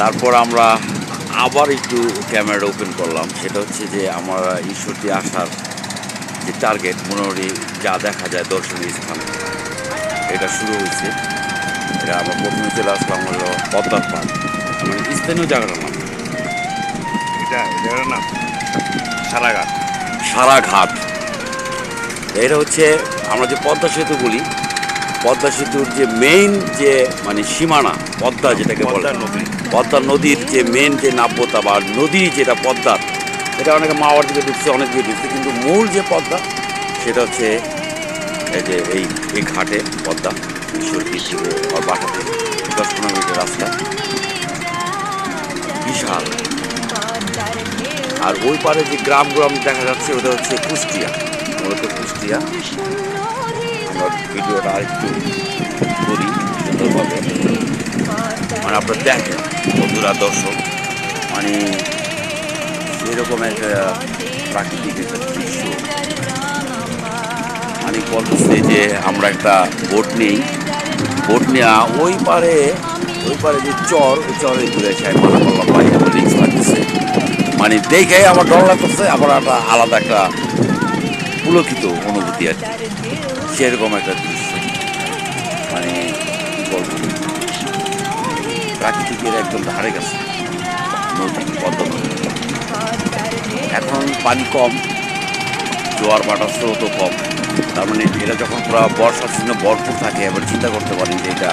তারপর আমরা আবার একটু ক্যামেরাটা ওপেন করলাম। সেটা হচ্ছে যে আমরা ঈশ্বরদী আসার যে টার্গেট, মোটামুটি যা দেখা যায় দর্শনীয় স্থান, এটা শুরু হয়েছে। এটা আমরা প্রথমে চলে আসলাম হলো পদ্মার পাড়, মানে স্থানীয় জায়গাটার নাম জায়গাটার নাম সারাঘাট। সারাঘাট। এটা হচ্ছে আমরা যে পদ্মা সেতু বলি, পদ্মা সেতুর যে মেইন যে মানে সীমানা, পদ্মা যেটাকে বলে, পদ্মা নদীর যে মেইন যে নাব্যতা বা নদী যেটা পদ্মার, এটা অনেকে মাওয়ার দিকে ঢুকছে, অনেক দিকে ঢুকছে, কিন্তু মূল যে পদ্মা সেটা হচ্ছে এই যে এই ঘাটে পদ্মা, ঈশ্বরদী থেকে আর বাসা থেকে 10-15 মিনিটের রাস্তা, বিশাল। আর ওই পারে যে গ্রাম দেখা যাচ্ছে ওটা হচ্ছে কুষ্টিয়া, মূলত কুষ্টিয়া। আমরা ভিডিওটা আরেকটু করি সুন্দরভাবে, মানে আপনারা দেখেন বন্ধুরা, দর্শক, মানে এরকম একটা প্রাকৃতিক একটা দৃশ্য। মানে বলতেছে যে আমরা একটা বোট নেই, বোট নেওয়া ওই পারে যে চর, ওই চরে ঘুরে যায় মনে করলাম ভাই আমার রিক্স লাগতেছে, মানে দেখে আমার ডর লাগতেছে, আবার একটা আলাদা একটা পুলকিত অনুভূতি আর কি, সেরকম একটা দৃশ্য। মানে কী বলবো, প্রাকৃতিকের একদম ধারে গেছে নদী, পদ্মা নদী। এখন পানি কম, জোয়ার ভাটার স্রোতও কম, তার মানে এটা যখন পুরো বর্ষার সিজনে ভরপুর থাকে, এবার চিন্তা করতে পারি যে এটা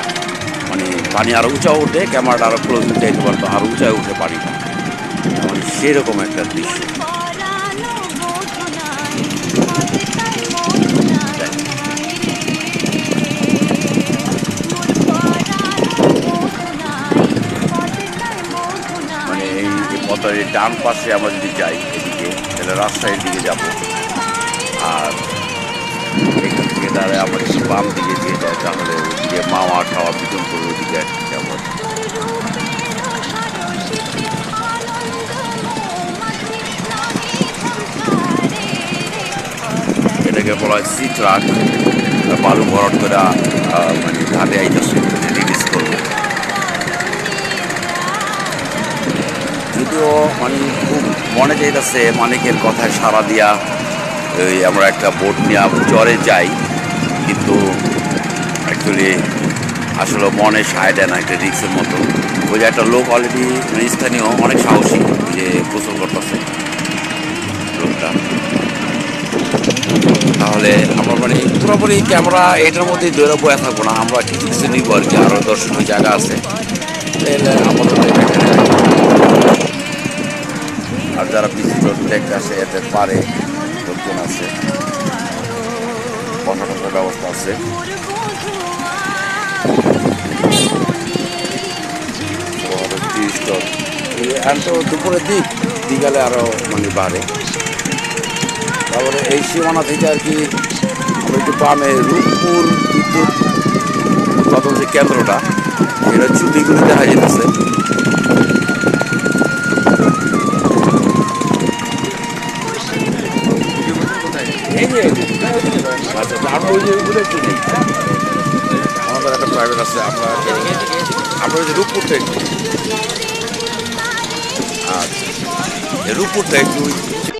মানে পানি আরও উঁচা উঠে, ক্যামেরাটা আরও ক্লোজ যাইতে পারতো, আরও উঁচায় উঠে পানিটা, মানে সেরকম একটা দৃশ্য। মানে এই যে পদ্মার ডান পাশে আমরা যদি যাই এদিকে, তাহলে রাজশাহীর দিকে যাব, আর এখান থেকে দাঁড়ায় আমরা যদি বাম দিকে দিয়ে যাই তাহলে ওইদিকে মাওয়া খাওয়া বিজনপুর ওইদিকে যাবো। এটাকে বলা হয় সি ট্রাক, বালু ভরাট করে মানে ঘাটে আইতেছে, রিলিজ করবে। যদিও মানে খুব মনে চাইতেছে মানিকের কথায় সাড়া দিয়া ওই আমরা একটা বোট নিয়ে চরে যাই, কিন্তু অ্যাকচুয়ালি আসলে মনে সায় দেয় না, একটা রিক্সের মতো। ওই যে একটা লোক অলরেডি মানে স্থানীয় অনেক সাহসী, যে গোসল করতেছে লোকটা। তাহলে আমরা মানে পুরোপুরি ক্যামেরা এটার মধ্যেই দৌড়া বয়ে থাকবো না, আমরা কিছু কিছু নিব আর কি, আরও দর্শনীয় জায়গা আছে, আপাতত আর যারা ভিজিটর দেখতে আসে এতে পারে লোকজন আছে, বসা টসার ব্যবস্থা আছে। তো দুপুরের দিকালে আরও মানে বাড়ে। তারপরে এই সীমানা থেকে আর কি আমরা একটু বামে রূপপুর বিদ্যুৎ উৎপাদন যে কেন্দ্রটা, সেটা চুলিগুলি দেখা যেতেছে। আচ্ছা, আমরা ওই যে ওইগুলো একটু নেই, আমাদের একটা প্রাইভেট আছে, আমরা ওই যে রূপপুরটা একটু, আচ্ছা রূপপুরটা একটু